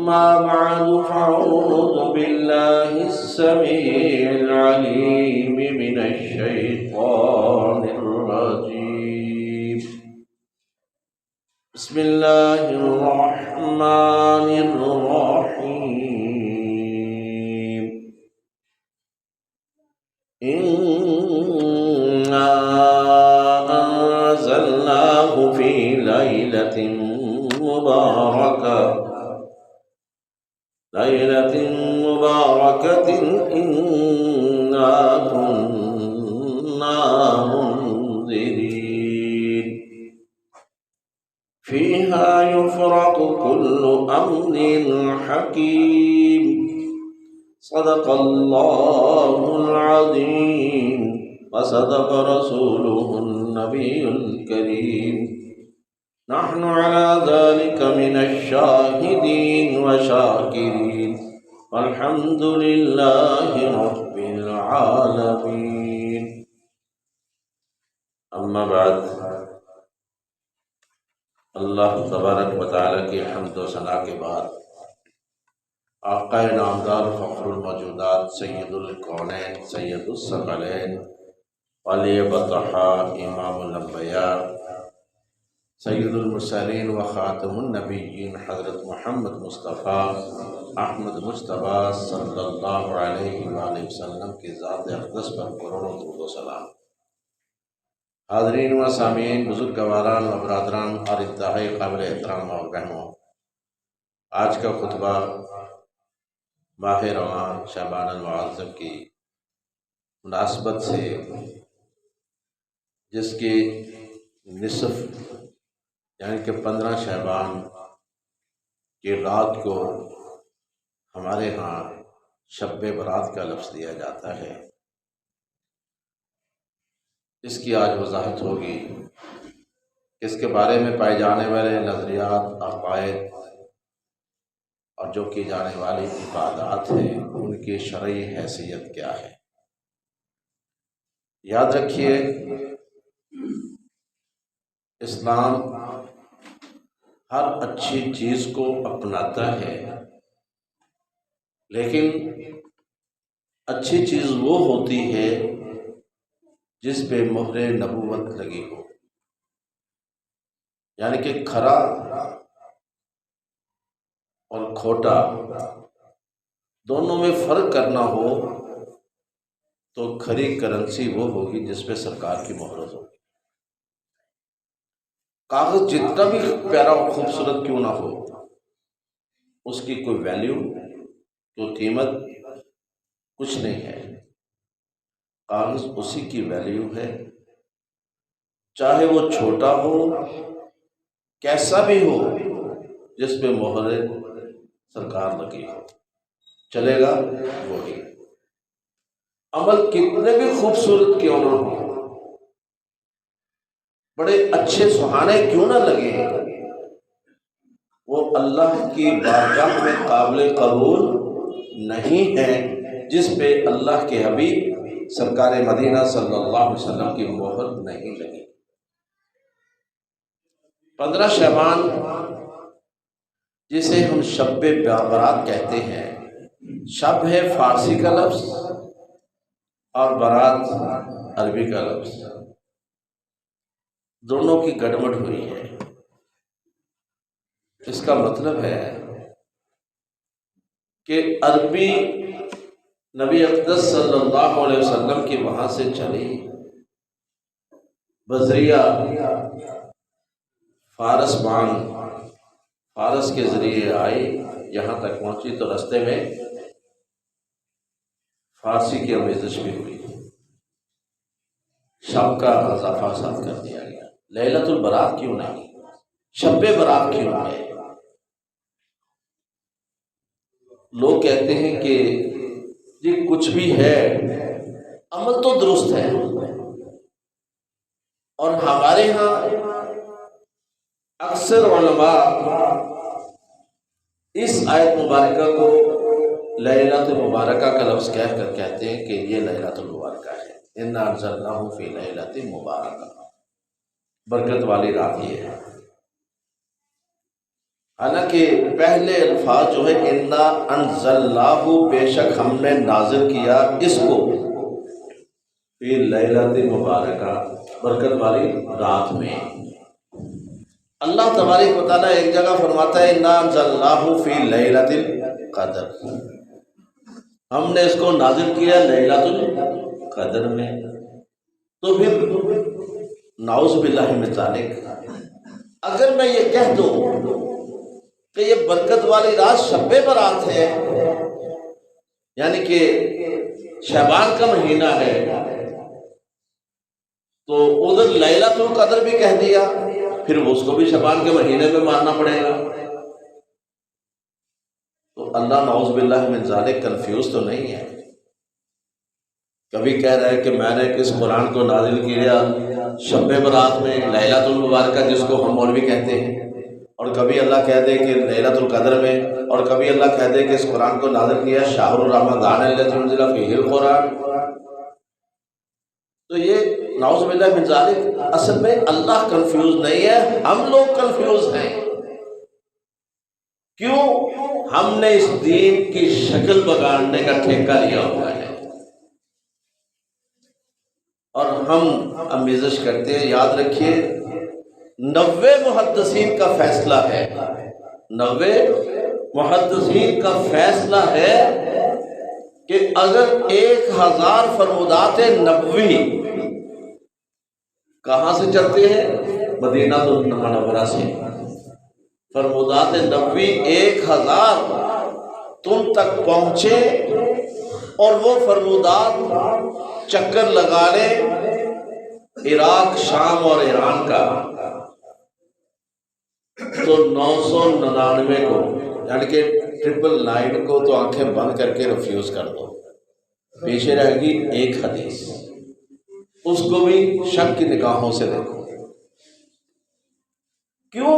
أما بعد فأعوذ بالله السميع العليم من الشيطان الرجيم. بسم الله الرحمن الرحيم. إنا أنزلناه في ليلة مباركة إنا كنا منذرين فيها يفرق كل أمر حكيم. صدق الله العظيم وصدق رسوله النبي الكريم. نحن على ذلك من الشاهدين وشاكرين والحمد لله رب العالمين. اما بعد، اللہ تبارک و تعالیٰ کی حمد و ثنا کے بعد آقا نامدار فخر الموجودات سید الکونین سید الثقلین ولی بطحا امام الانبیاء سید المرسلین و خاتم النبیین حضرت محمد مصطفیٰ احمد مجتبیٰ صلی اللہ علیہ وآلہ وسلم کی ذات اقدس پر کروڑوں درود و سلام. حاضرین و سامعین، بزرگواران و برادران اور انتہائی قابل احترام اور بہنوں، آج کا خطبہ ماہ رواں شعبان المعظم کی مناسبت سے، جس کی نصف یعنی کہ 15 شعبان کی رات کو ہمارے ہاں شب برات کا لفظ دیا جاتا ہے، اس کی آج وضاحت ہوگی. اس کے بارے میں پائے جانے والے نظریات، عقائد اور جو کی جانے والی عبادات ہیں ان کی شرعی حیثیت کیا ہے. یاد رکھیے، اسلام ہر اچھی چیز کو اپناتا ہے، لیکن اچھی چیز وہ ہوتی ہے جس پہ مہر نبوت لگی ہو، یعنی کہ کھرا اور کھوٹا دونوں میں فرق کرنا ہو تو کھری کرنسی وہ ہوگی جس پہ سرکار کی مہر ہوگی. کاغذ جتنا بھی پیارا اور خوبصورت کیوں نہ ہو، اس کی کوئی ویلیو، کوئی قیمت کچھ نہیں ہے. کاغذ اسی کی ویلیو ہے، چاہے وہ چھوٹا ہو، کیسا بھی ہو، جس پہ مہر سرکار لگی ہو، چلے گا وہی. عمل کتنے بھی خوبصورت کیوں نہ ہو، بڑے اچھے سہانے کیوں نہ لگے، وہ اللہ کی بارگاہ میں قابل قبول نہیں ہے جس پہ اللہ کے حبیب سرکار مدینہ صلی اللہ علیہ وسلم کی مہر نہیں لگی. 15 شعبان جسے ہم شب برات کہتے ہیں، شب ہے فارسی کا لفظ اور برات عربی کا لفظ، دونوں کی گڑبڑ ہوئی ہے. اس کا مطلب ہے کہ عربی نبی اقدس صلی اللہ علیہ وسلم کی وہاں سے چلی، بذریعہ فارس بان، فارس کے ذریعے آئی، یہاں تک پہنچی تو رستے میں فارسی کی آمیزش بھی ہوئی، شب کا اضافہ ساتھ کر دیا گیا. لیلۃ البرات کیوں نہیں، شب برات کیوں ہے؟ لوگ کہتے ہیں کہ یہ کچھ بھی ہے، عمل تو درست ہے. اور ہمارے ہاں اکثر علماء اس آیت مبارکہ کو لیلۃ المبارکہ کا لفظ کہہ کر کہتے ہیں کہ یہ لیلۃ المبارکہ ہے. انا انزلناہ فی لیلۃ مبارکہ، برکت والی رات یہ ہے. حالانکہ پہلے الفاظ جو ہے انا انزلناہ، بے شک ہم نے نازل کیا اس کو، فی لیلۃ مبارکہ، برکت والی رات میں۔ اللہ تبارک و تعالیٰ ایک جگہ فرماتا ہے انا انزلناہ فی لیلۃ القدر، ہم نے اس کو نازل کیا لیلۃ القدر میں۔ تو پھر نعوذ باللہ من ذالک، اگر میں یہ کہہ دوں کہ یہ برکت والی رات شب برات ہے، یعنی کہ شعبان کا مہینہ ہے، تو ادھر لیلۃ القدر بھی کہہ دیا، پھر اس کو بھی شعبان کے مہینے میں ماننا پڑے گا۔ تو اللہ نعوذ باللہ من ذالک کنفیوز تو نہیں ہے؟ کبھی کہہ رہا ہے کہ میں نے اس قرآن کو نازل کیا شب برات میں، لیلۃ المبارکہ جس کو ہم مولوی کہتے ہیں، اور کبھی اللہ کہہ دے کہ لیلۃ القدر میں، اور کبھی اللہ کہہ دے کہ اس قرآن کو نازل کیا شہر رمضان الذی انزل فیہ القرآن۔ تو یہ نعوذ باللہ من ذالک، اصل میں اللہ کنفیوز نہیں ہے، ہم لوگ کنفیوز ہیں۔ کیوں؟ ہم نے اس دین کی شکل بگاڑنے کا ٹھیکہ لیا ہوا ہے، اور ہم آمیزش کرتے ہیں۔ یاد رکھیے 90 محدثین کا فیصلہ ہے، 90 محدثین کا فیصلہ ہے کہ اگر 1000 فرمودات نبوی کہاں سے چلتے ہیں؟ مدینہ المنورہ سے۔ فرمودات نبوی 1000 تم تک پہنچے، اور وہ فرمودات چکر لگا لیں عراق، شام اور ایران کا، تو 999 کو، یعنی کہ 999 کو تو آنکھیں بند کر کے ریفیوز کر دو، پیچھے رہے گی ایک حدیث، اس کو بھی شک کی نگاہوں سے دیکھو۔ کیوں؟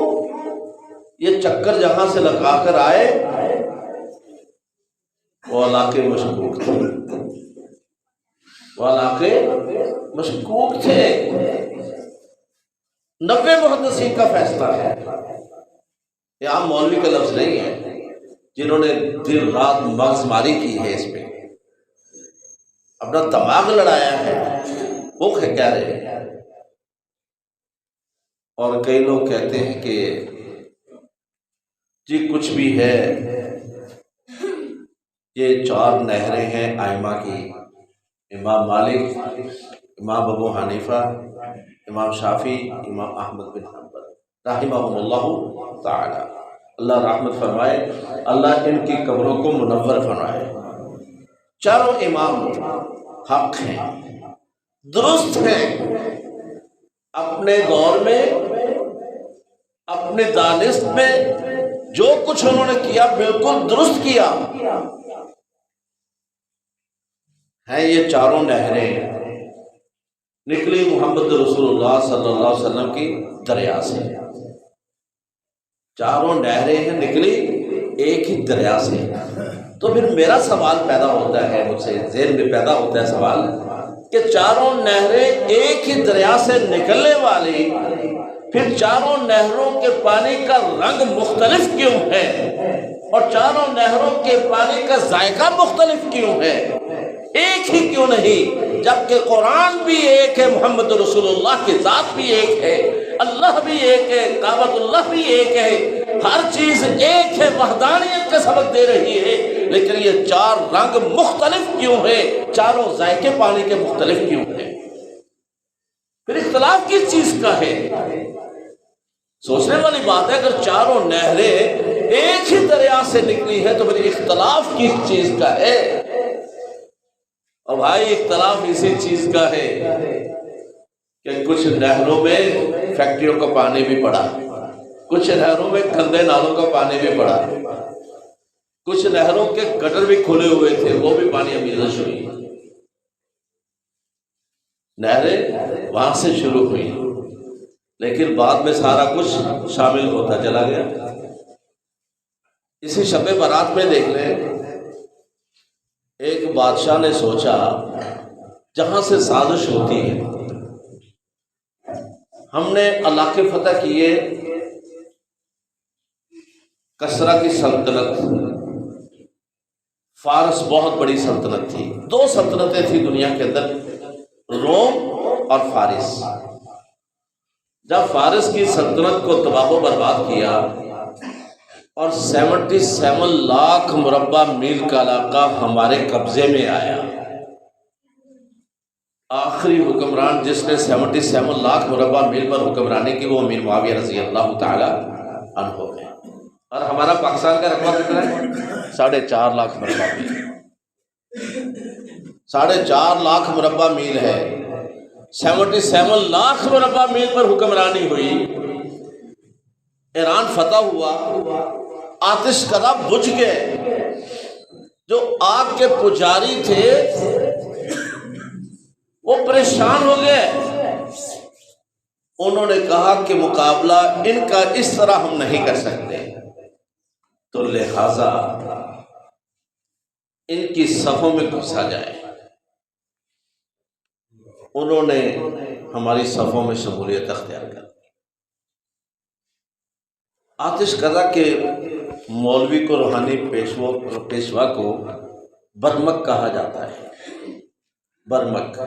یہ چکر جہاں سے لگا کر آئے وہ علاقے مشکوک تھے، وہ علاقے مشکوک تھے۔ 90 محدثین کا فیصلہ ہے، یہ عام مولوی کا لفظ نہیں ہے جنہوں نے دن رات مغز ماری کی ہے، اس پہ اپنا دماغ لڑایا ہے، وہ کہہ رہے ہیں۔ اور کئی لوگ کہتے ہیں کہ جی کچھ بھی ہے، یہ 4 نہریں ہیں ائمہ کی، امام مالک، امام ابو حنیفہ، امام شافعی، امام احمد بن حنبل رحمہم اللہ تعالی، اللہ رحمت فرمائے، اللہ ان کی قبروں کو منور فرمائے۔ چاروں امام حق ہیں، درست ہیں، اپنے دور میں، اپنے دانست میں جو کچھ انہوں نے کیا بالکل درست کیا ہے۔ یہ چاروں نہریں نکلی محمد رسول اللہ صلی اللہ علیہ وسلم کی دریا سے، چاروں نہریں ہیں نکلی ایک ہی دریا سے۔ تو پھر میرا سوال پیدا ہوتا ہے، مجھ سے ذہن میں پیدا ہوتا ہے سوال کہ چاروں نہریں ایک ہی دریا سے نکلنے والی، پھر چاروں نہروں کے پانی کا رنگ مختلف کیوں ہے، اور چاروں نہروں کے پانی کا ذائقہ مختلف کیوں ہے، ایک ہی کیوں نہیں؟ جبکہ قرآن بھی ایک ہے، محمد رسول اللہ کی ذات بھی ایک ہے، اللہ بھی ایک ہے، کعبۃ اللہ بھی ایک ہے، ہر چیز ایک ہے، وحدانیت کا سبق دے رہی ہے، لیکن یہ 4 رنگ مختلف کیوں ہیں؟ چاروں ذائقے پانی کے مختلف کیوں ہیں؟ پھر اختلاف کس چیز کا ہے؟ سوچنے والی بات ہے، اگر چاروں نہریں ایک ہی دریا سے نکلی ہے تو پھر اختلاف کس چیز کا ہے؟ اور بھائی اختلاف اسی چیز کا ہے کہ کچھ نہروں میں فیکٹریوں کا پانی بھی پڑا، کچھ نہروں میں گندے نالوں کا پانی بھی پڑا، کچھ نہروں کے گٹر بھی کھلے ہوئے تھے، وہ بھی پانی آمیزش ہوئی، نہریں وہاں سے شروع ہوئی، لیکن بعد میں سارا کچھ شامل ہوتا چلا گیا۔ اسی شب برات میں دیکھ لیں، ایک بادشاہ نے سوچا جہاں سے سازش ہوتی ہے، ہم نے علاقے فتح کیے، کسرا کی سلطنت، فارس بہت بڑی سلطنت تھی، دو سلطنتیں تھیں دنیا کے اندر، روم اور فارس۔ جب فارس کی سلطنت کو تباہ و برباد کیا اور 77 لاکھ مربع میل کا علاقہ ہمارے قبضے میں آیا، آخری حکمران جس نے 77 لاکھ مربع میل پر حکمرانی کی وہ امیر معاویہ رضی اللہ تعالی عنہ ہے۔ اور ہمارا پاکستان کا رقبہ کتنا ہے؟ 4.5 لاکھ مربع میل، 4.5 لاکھ مربع میل ہے، 77 لاکھ مربع میل پر حکمرانی ہوئی، ایران فتح ہوا، آتش کدہ بجھ گئے، جو آگ کے پجاری تھے وہ پریشان ہو گئے، انہوں نے کہا کہ مقابلہ ان کا اس طرح ہم نہیں کر سکتے، تو لہذا ان کی صفوں میں گھسا جائے۔ انہوں نے ہماری صفوں میں شمولیت اختیار کر دی۔ آتش کدہ کے مولوی کو، روحانی پیشوا کو برمک کہا جاتا ہے، برمک۔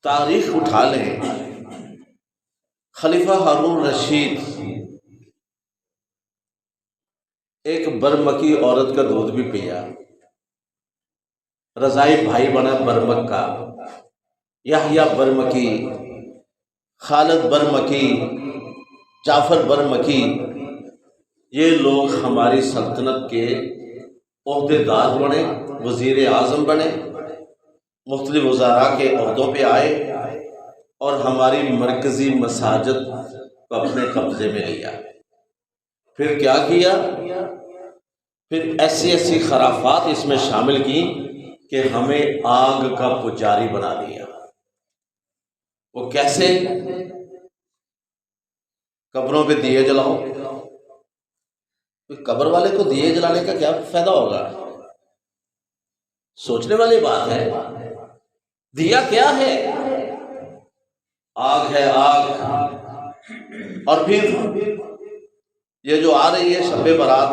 تاریخ اٹھا لیں، خلیفہ ہارون رشید ایک برمکی عورت کا دودھ بھی پیا، رضائی بھائی بنا برمک کا، یحییٰ برمکی، خالد برمکی، جعفر برمکی، یہ لوگ ہماری سلطنت کے عہدے دار بنے، وزیر اعظم بنے، مختلف وزراء کے عہدوں پہ آئے اور ہماری مرکزی مساجد کو اپنے قبضے میں لیا۔ پھر کیا کیا؟ پھر ایسی خرافات اس میں شامل کی کہ ہمیں آگ کا پجاری بنا دیا۔ وہ کیسے؟ قبروں پہ دیے جلاؤ۔ قبر والے کو دیے جلانے کا کیا فائدہ ہوگا؟ سوچنے والی بات ہے۔ دیا کیا ہے؟ آگ ہے، آگ۔ اور پھر یہ جو آ رہی ہے شب برات،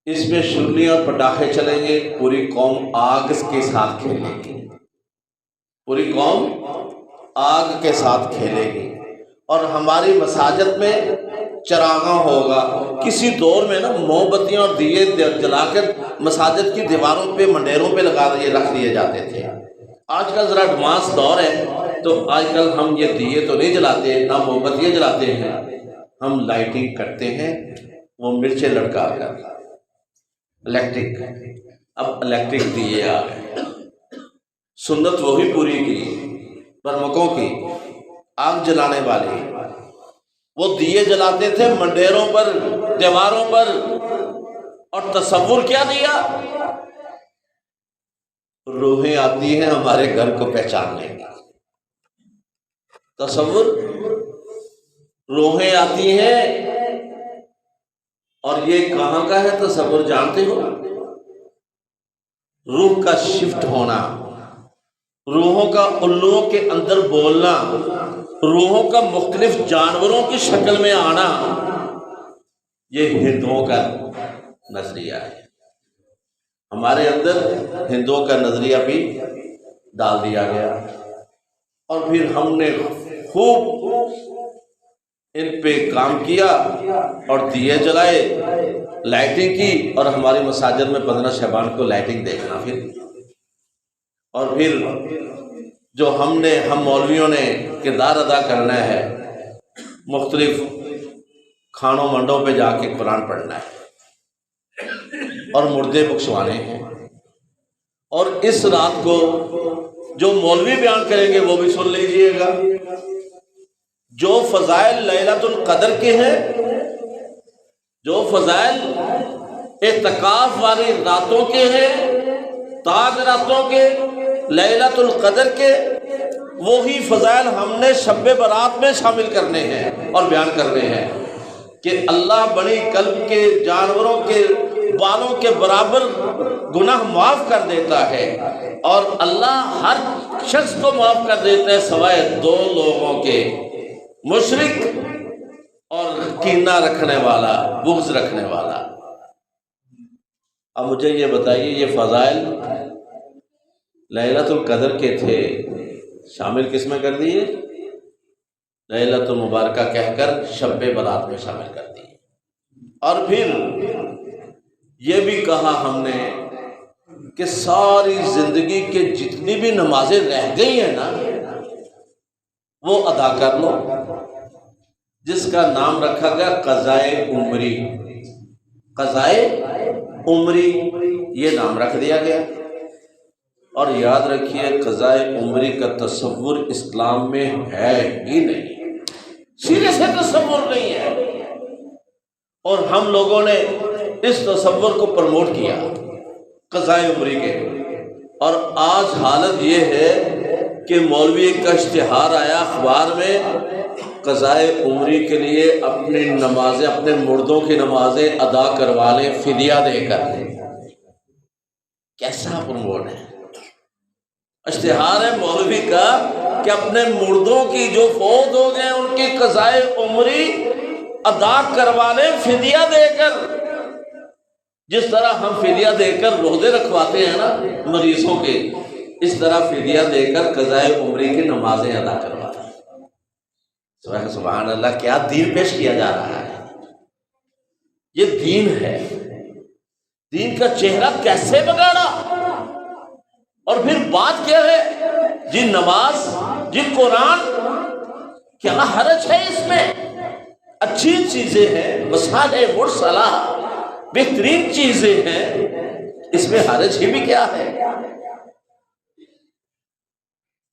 اس میں شرلی اور پٹاخے چلیں گے، پوری قوم آگ کے ساتھ کھیلے گی، پوری قوم آگ کے ساتھ کھیلے گی، اور ہماری مساجد میں چراغاں ہوگا۔ کسی دور میں نا موم بتیاں اور دیے جلا کر مساجد کی دیواروں پہ، منڈیروں پہ رکھ دیے جاتے تھے۔ آج کل ذرا ایڈوانس دور ہے، تو آج کل ہم یہ دیے تو نہیں جلاتے، نہ موم بتیاں جلاتے ہیں، ہم لائٹنگ کرتے ہیں، وہ مرچیں لٹکا کر، الیکٹرک۔ اب الیکٹرک دیے آ گئے، سنت وہی پوری کی، برمکوں کی، آگ جلانے والی۔ وہ دیے جلاتے تھے منڈیروں پر، دیواروں پر، اور تصور کیا دیا؟ روحیں آتی ہیں ہمارے گھر کو پہچاننے کی، تصور، روحیں آتی ہیں، اور یہ کہاں کا ہے تصور جانتے ہو؟ روح کا شفٹ ہونا، روحوں کا الوؤں کے اندر بولنا، روحوں کا مختلف جانوروں کی شکل میں آنا، یہ ہندوؤں کا نظریہ ہے۔ ہمارے اندر ہندوؤں کا نظریہ بھی ڈال دیا گیا، اور پھر ہم نے خوب ان پہ کام کیا اور دیے جلائے، لائٹنگ کی، اور ہماری مساجد میں 15 شعبان کو لائٹنگ دیکھنا۔ پھر جو ہم مولویوں نے کردار ادا کرنا ہے، مختلف کھانوں منڈوں پہ جا کے قرآن پڑھنا ہے اور مردے بخشوانے ہیں، اور اس رات کو جو مولوی بیان کریں گے وہ بھی سن لیجئے گا۔ جو فضائل لیلۃ القدر کے ہیں، جو فضائل اعتکاف والی راتوں کے ہیں، تاج راتوں کے، لیلۃ القدر کے، وہی فضائل ہم نے شب برات میں شامل کرنے ہیں اور بیان کرنے ہیں کہ اللہ بنی قلب کے جانوروں کے بالوں کے برابر گناہ معاف کر دیتا ہے، اور اللہ ہر شخص کو معاف کر دیتا ہے سوائے 2 لوگوں کے، مشرک اور کینہ رکھنے والا، بغض رکھنے والا۔ اب مجھے یہ بتائیے، یہ فضائل لیلۃ القدر کے تھے، شامل کس میں کر دیے؟ لیلۃ المبارکہ کہہ کر شب برات میں شامل کر دیے۔ اور پھر یہ بھی کہا ہم نے کہ ساری زندگی کے جتنی بھی نمازیں رہ گئی ہیں نا، وہ ادا کر لو، جس کا نام رکھا گیا قضائے عمری۔ قضائے عمری یہ نام رکھ دیا گیا۔ اور یاد رکھیے، قضائے عمری کا تصور اسلام میں ہے ہی نہیں، سیدھے سے تصور نہیں ہے، اور ہم لوگوں نے اس تصور کو پروموٹ کیا قضائے عمری کے۔ اور آج حالت یہ ہے کہ مولوی کا اشتہار آیا اخبار میں، قضائے عمری کے لیے اپنی نمازیں، اپنے مردوں کی نمازیں ادا کروا لیں فدیہ دے کر۔ کیسا پروموٹ ہے؟ اشتہار ہے مولوی کا کہ اپنے مردوں کی جو فوت ہو گئے ان کی قضائے عمری ادا کروا لیں فدیہ دے کر۔ جس طرح ہم فدیہ دے کر روزے رکھواتے ہیں نا مریضوں کے، اس طرح فدیہ دے کر قضائے عمری کی نمازیں ادا کروا لیں۔ سبحان اللہ، کیا دین پیش کیا جا رہا ہے! یہ دین ہے، دین کا چہرہ کیسے بگاڑا! اور پھر بات کیا ہے جی نماز، جی قرآن، کیا حرج ہے اس میں؟ اچھی چیزیں ہیں، مصالح مرسلہ، بہترین چیزیں ہیں، اس میں حرج ہی بھی کیا ہے؟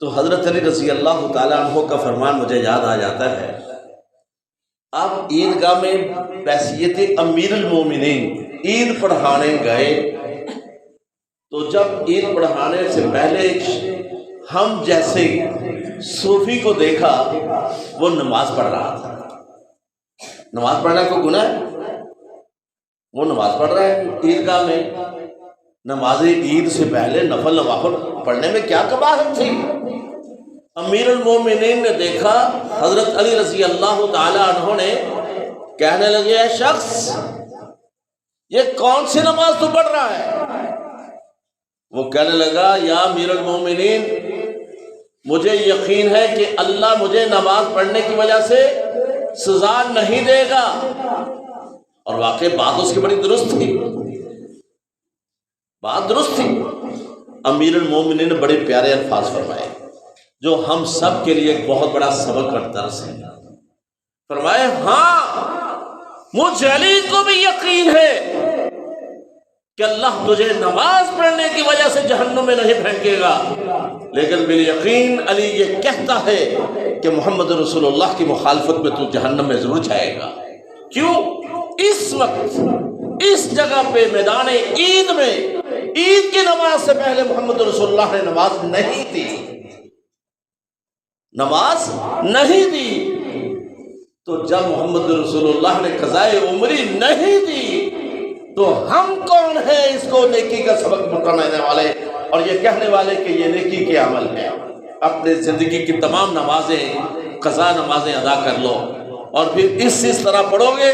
تو حضرت علی رضی اللہ تعالیٰ عنہ کا فرمان مجھے یاد آ جاتا ہے۔ آپ عیدگاہ میں بحیثیت امیر المومنین عید پڑھانے گئے، تو جب عید پڑھانے سے پہلے ہم جیسے صوفی کو دیکھا، وہ نماز پڑھ رہا تھا۔ نماز پڑھنا کوئی گناہ ہے؟ وہ نماز پڑھ رہا ہے عیدگاہ میں۔ نماز عید سے پہلے نفل نوافل پڑھنے میں کیا قباحت تھی؟ امیر المومنین نے دیکھا، حضرت علی رضی اللہ تعالی عنہ نے کہنے لگے، اے شخص، یہ کون سی نماز تو پڑھ رہا ہے؟ وہ کہنے لگا، یا امیر المومنین، مجھے یقین ہے کہ اللہ مجھے نماز پڑھنے کی وجہ سے سزا نہیں دے گا۔ اور واقعی بات اس کی بڑی درست تھی، بات درست تھی۔ امیر المومنین نے بڑے پیارے الفاظ فرمائے جو ہم سب کے لیے ایک بہت بڑا سبق اور درس ہے۔ فرمائے، ہاں مجھ علی کو بھی یقین ہے کہ اللہ تجھے نماز پڑھنے کی وجہ سے جہنم میں نہیں پھینکے گا، لیکن بالیقین علی یہ کہتا ہے کہ محمد رسول اللہ کی مخالفت میں تو جہنم میں ضرور جائے گا۔ کیوں؟ اس وقت اس جگہ پہ میدان عید میں عید کی نماز سے پہلے محمد رسول اللہ نے نماز نہیں دی، نماز نہیں دی۔ تو جب محمد رسول اللہ نے قضائے عمری نہیں دی، تو ہم کون ہیں اس کو نیکی کا سبق بتانے والے اور یہ کہنے والے کہ یہ نیکی کے عمل ہے؟ اپنے زندگی کی تمام نمازیں، قضا نمازیں ادا کر لو، اور پھر اس طرح پڑھو گے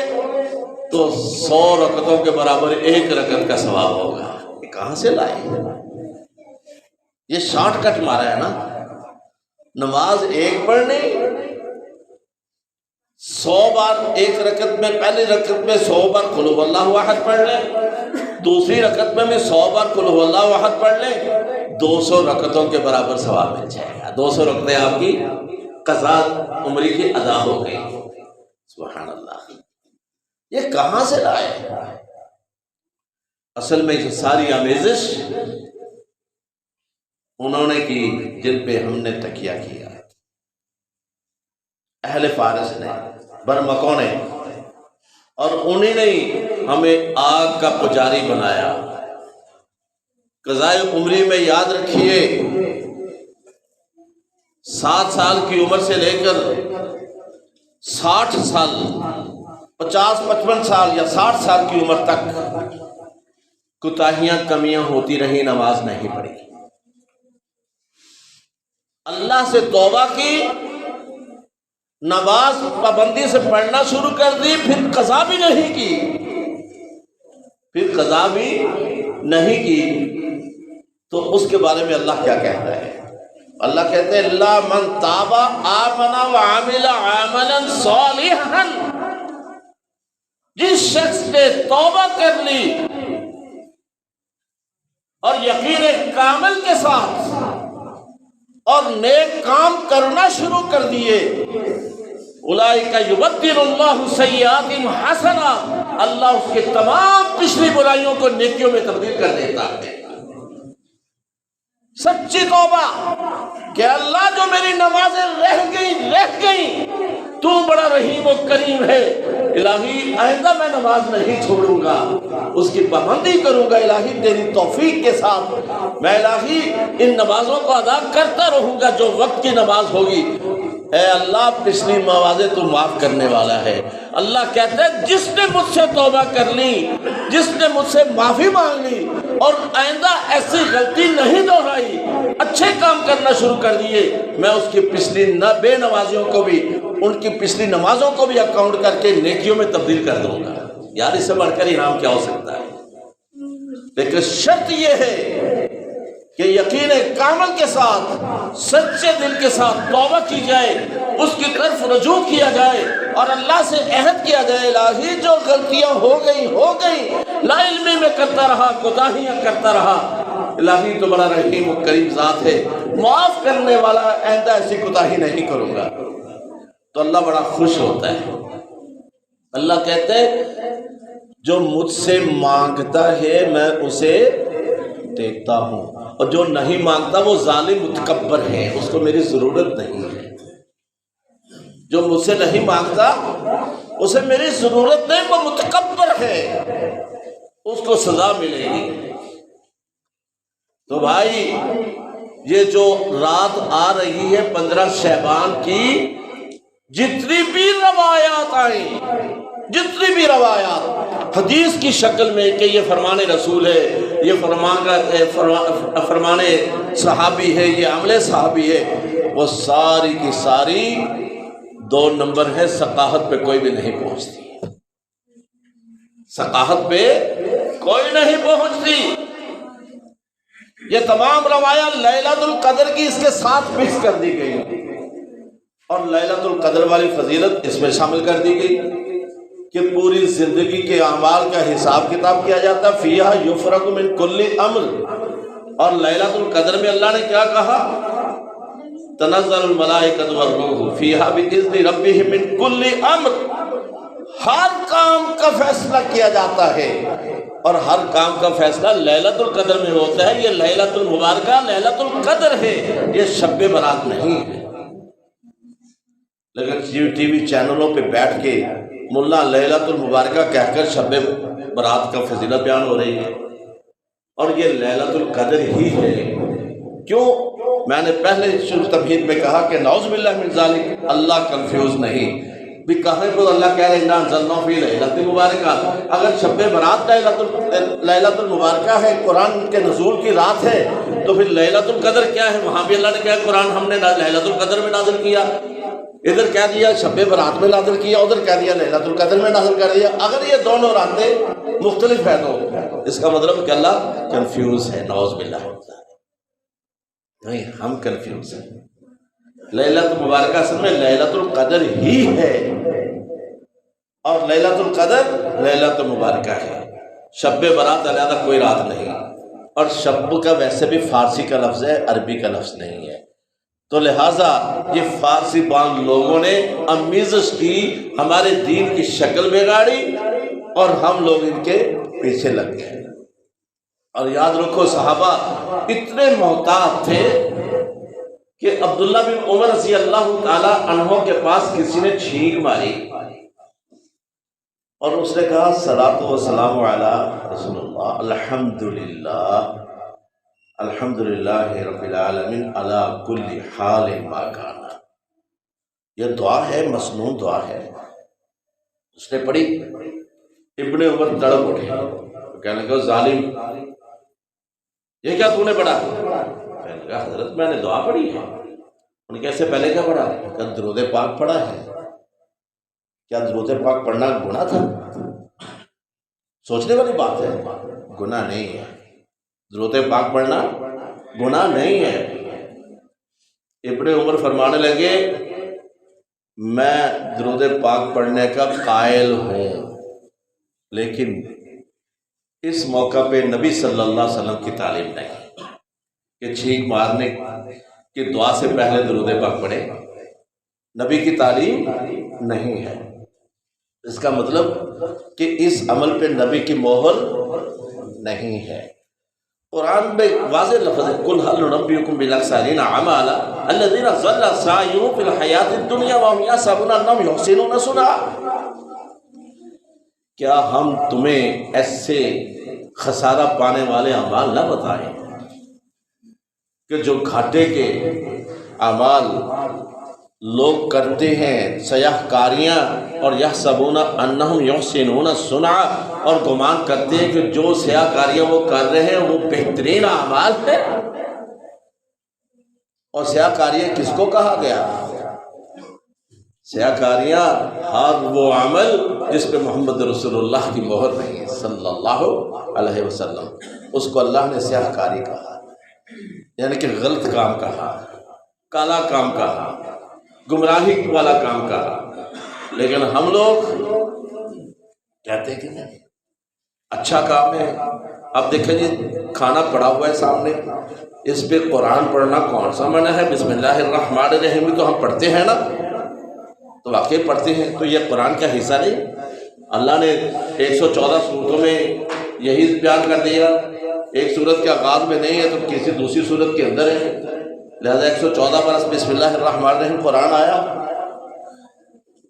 تو 100 رکعتوں کے برابر 1 رکعت کا ثواب ہوگا۔ یہ کہاں سے لائے؟ یہ شارٹ کٹ مارا ہے نا۔ نماز ایک پڑھنی، 100 بار ایک رکعت میں، پہلی رکعت میں 100 بار قل هو اللہ احد پڑھ لیں، دوسری رکعت میں 100 بار قل هو اللہ احد پڑھ لیں، 200 رکعتوں کے برابر ثواب مل جائے گا۔ 200 رکعتیں آپ کی قضا عمری کی ادا ہو گئی۔ سبحان اللہ، یہ کہاں سے لائے؟ اصل میں یہ ساری آمیزش انہوں نے کی جن پہ ہم نے تکیہ کیا، اہل فارس نے، برمکوں نے، اور انہیں نے ہمیں آگ کا پجاری بنایا۔ قضائے عمری میں یاد رکھیے، 7 سال کی عمر سے لے کر 60 سال، 50-55 سال یا 60 سال کی عمر تک کوتاہیاں کمیاں ہوتی رہی، نماز نہیں پڑھی۔ اللہ سے توبہ کی، نماز پابندی سے پڑھنا شروع کر دی، پھر قضا بھی نہیں کی، تو اس کے بارے میں اللہ کیا کہتا ہے؟ اللہ کہتے ہیں اللہ من تاب آمن وعمل عملا صالحا، جس شخص نے توبہ کر لی اور یقین کامل کے ساتھ اور نیک کام کرنا شروع کر دیے، اولئک یبدل اللہ سیئات حسنات، اللہ اس کے تمام پچھلی برائیوں کو نیکیوں میں تبدیل کر دیتا ہے۔ سچی توبہ کہ اللہ جو میری نمازیں رہ گئیں تو بڑا رحیم و کریم ہے، الہی آئندہ میں نماز نہیں چھوڑوں گا، اس کی پابندی کروں گا، الہی تیری توفیق کے ساتھ میں الہی ان نمازوں کو ادا کرتا رہوں گا جو وقت کی نماز ہوگی۔ اے اللہ پچھلی نمازیں تو معاف کرنے والا ہے۔ اللہ کہتا ہے جس نے مجھ سے توبہ کر لی، جس نے مجھ سے معافی مانگ لی اور آئندہ ایسی غلطی نہیں دہرائی، اچھے کام کرنا شروع کر دیے، میں اس کی پچھلی بے نمازیوں کو بھی، ان کی پچھلی نمازوں کو بھی اکاؤنٹ کر کے نیکیوں میں تبدیل کر دوں گا۔ یار اس سے بڑھ کر انعام کیا ہو سکتا ہے؟ لیکن شرط یہ ہے کہ یقین کامل کے ساتھ، سچے دل کے ساتھ توبہ کی جائے، اس کی طرف رجوع کیا جائے اور اللہ سے عہد کیا جائے الہی جو غلطیاں ہو گئی، لا علمی میں کرتا رہا، کوتاہیاں کرتا رہا، الہی تو بڑا رحیم و کریم ذات ہے، معاف کرنے والا، آئندہ ایسی کوتاہی نہیں کروں گا۔ تو اللہ بڑا خوش ہوتا ہے۔ اللہ کہتے ہیں جو مجھ سے مانگتا ہے میں اسے دیتا ہوں، اور جو نہیں مانگتا وہ ظالم متکبر ہے، اس کو میری ضرورت نہیں ہے۔ جو مجھ سے نہیں مانگتا اسے میری ضرورت نہیں، وہ متکبر ہے، اس کو سزا ملے گی۔ تو بھائی یہ جو رات آ رہی ہے 15 شعبان کی، جتنی بھی روایات آئیں، جتنی بھی روایات حدیث کی شکل میں کہ یہ فرمان رسول ہے، یہ فرمان صحابی ہے، یہ عمل صحابی ہے، وہ ساری کی ساری 2 نمبر ہے، ثقافت پہ کوئی بھی نہیں پہنچتی، ثقافت پہ کوئی نہیں پہنچتی۔ یہ تمام روایات لیلۃ القدر کی اس کے ساتھ مکس کر دی گئی اور لیلۃ القدر والی فضیلت اس میں شامل کر دی گئی کہ پوری زندگی کے اعمال کا حساب کتاب کیا جاتا ہے، فیہا یفرق من کل امر۔ اور لیلۃ القدر میں اللہ نے کیا کہا؟ تنزل الملائکۃ والروح فیہا باذن ربہم من کل امر، ہر کام کا فیصلہ کیا جاتا ہے اور ہر کام کا فیصلہ لیلۃ القدر میں ہوتا ہے۔ یہ لیلۃ المبارکہ لیلۃ القدر ہے، یہ شب برات نہیں ہے۔ لیکن ٹی وی چینلوں پہ بیٹھ کے ملا لیلۃ المبارکہ کہہ کر شب برات کا فضیلت بیان ہو رہی ہے، اور یہ لیلۃ القدر ہی ہے۔ کیوں؟ میں نے پہلے شروع تمہید میں کہا کہ نعوذ باللہ من ذالک، اللہ کنفیوز نہیں بھی کہیں کو اللہ کہہ رہے انا انزلناہ فی لیلۃ مبارکہ۔ اگر شب برات لیلۃ المبارکہ ہے، قرآن کے نزول کی رات ہے، تو پھر لیلۃ القدر کیا ہے؟ وہاں بھی اللہ نے کہا قرآن ہم نے لیلۃ القدر میں نازل کیا، ادھر کہہ دیا شب برات میں نازل کیا، ادھر کہہ دیا لیلۃ القدر میں نازل کر دیا۔ اگر یہ دونوں راتیں مختلف ہیں تو اس کا مطلب کہ اللہ کنفیوز ہے، نعوذ باللہ۔ نہیں، ہم کنفیوز ہیں۔ لیلۃ مبارکہ اصل میں لیلۃ القدر ہی ہے، اور لیلۃ القدر لیلۃ مبارکہ ہے، شب برات علیحدہ کوئی رات نہیں، اور شب کا ویسے بھی فارسی کا لفظ ہے، عربی کا لفظ نہیں ہے، تو لہٰذا یہ فارسی بان لوگوں نے آمیزش کی، ہمارے دین کی شکل بگاڑی اور ہم لوگ ان کے پیچھے لگ گئے۔ اور یاد رکھو صحابہ اتنے محتاط تھے کہ عبداللہ بن عمر رضی اللہ تعالی عنہ کے پاس کسی نے چھینک ماری اور اس نے کہا صلاۃ و سلام علی رسول اللہ، الحمدللہ الحمدللہ رب العالمین علی کل حال ما کان۔ یہ دعا ہے، مسنون دعا ہے، اس نے پڑھی۔ ابن عمر تڑپ اٹھے، کہنے لگا ظالم، یہ کیا تو نے پڑھا؟ کہنے لگا حضرت میں نے دعا پڑھی ہے۔ ان کے سے پہلے کیا پڑھا؟ کہ درود پاک پڑھا ہے۔ کیا درود پاک پڑھنا گناہ تھا؟ سوچنے والی بات ہے، گناہ نہیں ہے، درود پاک پڑھنا گناہ نہیں ہے۔ ابن عمر فرمانے لگے میں درود پاک پڑھنے کا قائل ہوں، لیکن اس موقع پہ نبی صلی اللہ علیہ وسلم کی تعلیم نہیں کہ چھینک مارنے کی دعا سے پہلے درود پاک پڑھے، نبی کی تعلیم نہیں ہے۔ اس کا مطلب کہ اس عمل پہ نبی کی مہر نہیں ہے۔ قرآن میں واضح لفظ ہے قُلْ هَلْ نُنَبِّئُكُم بِالْأَخْسَرِينَ أَعْمَالًا الَّذِينَ ضَلَّ سَعْيُهُمْ فِي الْحَيَاةِ الدُّنْيَا وَهُمْ يَحْسَبُونَ أَنَّهُمْ يُحْسِنُونَ صُنْعًا، کیا ہم تمہیں ایسے خسارہ پانے والے اعمال نہ بتائیں کہ جو گھاٹے کے اعمال لوگ کرتے ہیں، سیاہ کاریاں، اور یحسبون انہم یحسنون صنعا، اور گمان کرتے ہیں کہ جو سیاہ کاریاں وہ کر رہے ہیں وہ بہترین اعمال ہے۔ اور سیاہ کاریاں کس کو کہا گیا؟ سیاہ کاریاں ہر وہ عمل جس پہ محمد رسول اللہ کی مہر نہیں ہے صلی اللہ علیہ وسلم، اس کو اللہ نے سیاہ کاری کہا، یعنی کہ غلط کام کہا، کالا کام کہا، گمراہی والا کام کہا۔ لیکن ہم لوگ کہتے ہیں کہ نہیں اچھا کام ہے۔ اب دیکھیں جی کھانا پڑا ہوا ہے سامنے، اس پہ قرآن پڑھنا کون سا منع ہے؟ بسم اللہ الرحمن الرحیم بھی تو ہم پڑھتے ہیں نا، تو واقعی پڑھتے ہیں، تو یہ قرآن کا حصہ نہیں؟ اللہ نے 114 صورتوں میں یہی بیان کر دیا، ایک صورت کے آغاز میں نہیں ہے تو کسی دوسری صورت کے اندر ہے، لہذا 114 برس بسم اللہ الرحمن الرحیم قرآن آیا،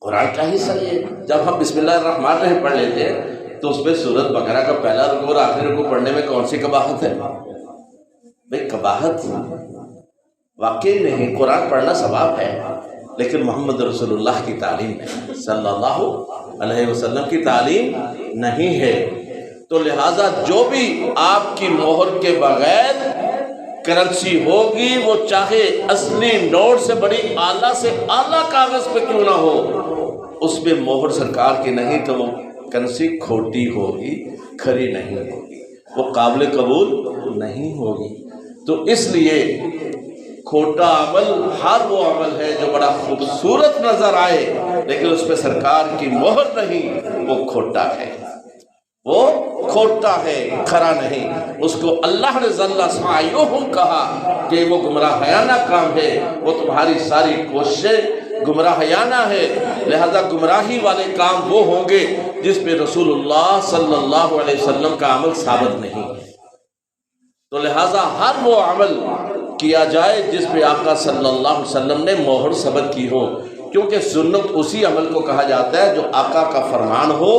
قرآن کا حصہ یہ۔ جب ہم بسم اللہ الرحمن الرحیم پڑھ لیتے ہیں تو اس پہ سورۃ بقرہ کا پہلا رکوع اور آخری رکوع پڑھنے میں کون سی قباحت ہے؟ بھئی قباحت واقعی نہیں، قرآن پڑھنا ثواب ہے، لیکن محمد رسول اللہ کی تعلیم نہیں، صلی اللہ علیہ وسلم کی تعلیم نہیں ہے۔ تو لہٰذا جو بھی آپ کی مہر کے بغیر کرنسی ہوگی، وہ چاہے اصلی نوٹ سے بڑی اعلیٰ سے اعلیٰ کاغذ پہ کیوں نہ ہو، اس پہ مہر سرکار کی نہیں تو وہ کرنسی کھوٹی ہوگی، کھری نہیں ہوگی، وہ قابل قبول نہیں ہوگی۔ تو اس لیے کھوٹا عمل ہر وہ عمل ہے جو بڑا خوبصورت نظر آئے لیکن اس پہ سرکار کی مہر نہیں، وہ کھوٹا ہے، وہ کھوٹا ہے، کھرا نہیں۔ اس کو اللہ نے ضل سعیہم کہا کہ وہ گمراہانہ کام ہے، وہ تمہاری ساری کوششیں گمراہانہ ہے، لہذا گمراہی والے کام وہ ہوں گے جس پہ رسول اللہ صلی اللہ علیہ وسلم کا عمل ثابت نہیں ہے۔ تو لہذا ہر وہ عمل کیا جائے جس پہ آقا صلی اللہ علیہ وسلم نے مہر ثبت کی ہو، کیونکہ سنت اسی عمل کو کہا جاتا ہے جو آقا کا فرمان ہو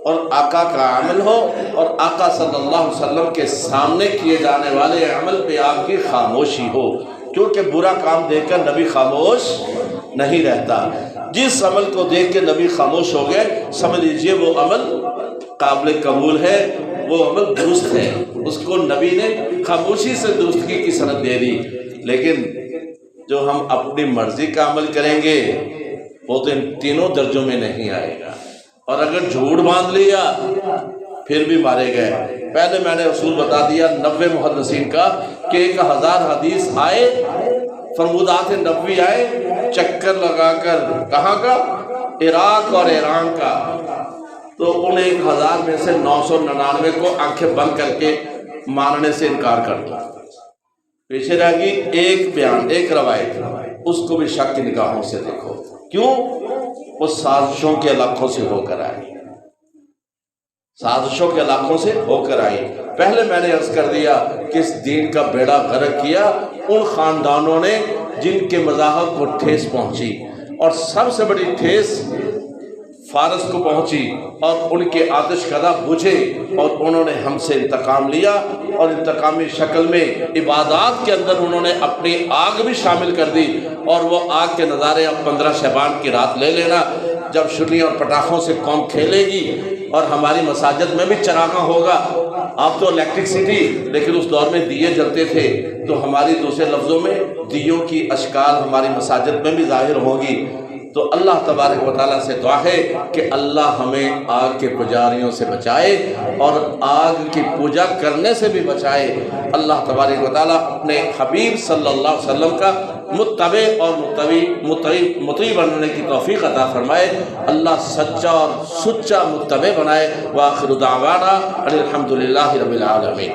اور آقا کا عمل ہو، اور آقا صلی اللہ علیہ وسلم کے سامنے کیے جانے والے عمل پہ آپ کی خاموشی ہو، کیونکہ برا کام دیکھ کر نبی خاموش نہیں رہتا۔ جس عمل کو دیکھ کے نبی خاموش ہو گئے سمجھ لیجئے وہ عمل قابل قبول ہے، وہ عمل درست ہے، اس کو نبی نے خاموشی سے درستگی کی سند دے دی۔ لیکن جو ہم اپنی مرضی کا عمل کریں گے وہ تو ان تینوں درجوں میں نہیں آئے گا، اور اگر جھوٹ باندھ لیا پھر بھی مارے گئے۔ پہلے میں نے اصول بتا دیا 90 محدثین کا کہ 1000 حدیث آئے، فرمودات نبوی آئے چکر لگا کر، کہاں کا؟ عراق اور ایران کا، تو ان 1000 میں سے 999 کو آنکھیں بند کر کے ماننے سے انکار کر دیا، پیچھے رہ گئی ایک بیان، ایک روایت، اس کو بھی شک کی نگاہوں سے دیکھو۔ کیوں؟ وہ سازشوں کے علاقوں سے ہو کر آئی، سازشوں کے علاقوں سے ہو کر آئی۔ پہلے میں نے عرض کر دیا کہ اس دین کا بیڑا غرق کیا ان خاندانوں نے جن کے مذاہب کو ٹھیس پہنچی، اور سب سے بڑی ٹھیس فارس کو پہنچی اور ان کے آتش کدہ بجھے، اور انہوں نے ہم سے انتقام لیا، اور انتقامی شکل میں عبادات کے اندر انہوں نے اپنی آگ بھی شامل کر دی، اور وہ آگ کے نظارے اب 15 شعبان کی رات لے لینا، جب شرنیوں اور پٹاخوں سے قوم کھیلے گی اور ہماری مساجد میں بھی چراغاں ہوگا۔ اب تو الیکٹرکسٹی، لیکن اس دور میں دیے جلتے تھے، تو ہماری دوسرے لفظوں میں دیوں کی اشکال ہماری مساجد میں بھی ظاہر ہوگی۔ تو اللہ تبارک و تعالیٰ سے دعا ہے کہ اللہ ہمیں آگ کے پجاریوں سے بچائے اور آگ کی پوجا کرنے سے بھی بچائے۔ اللہ تبارک و تعالیٰ اپنے حبیب صلی اللہ علیہ وسلم کا متبع اور مطیع بننے کی توفیق عطا فرمائے۔ اللہ سچا اور سچا متبع بنائے۔ وآخر دعوانا ان الحمد للہ رب العالمین۔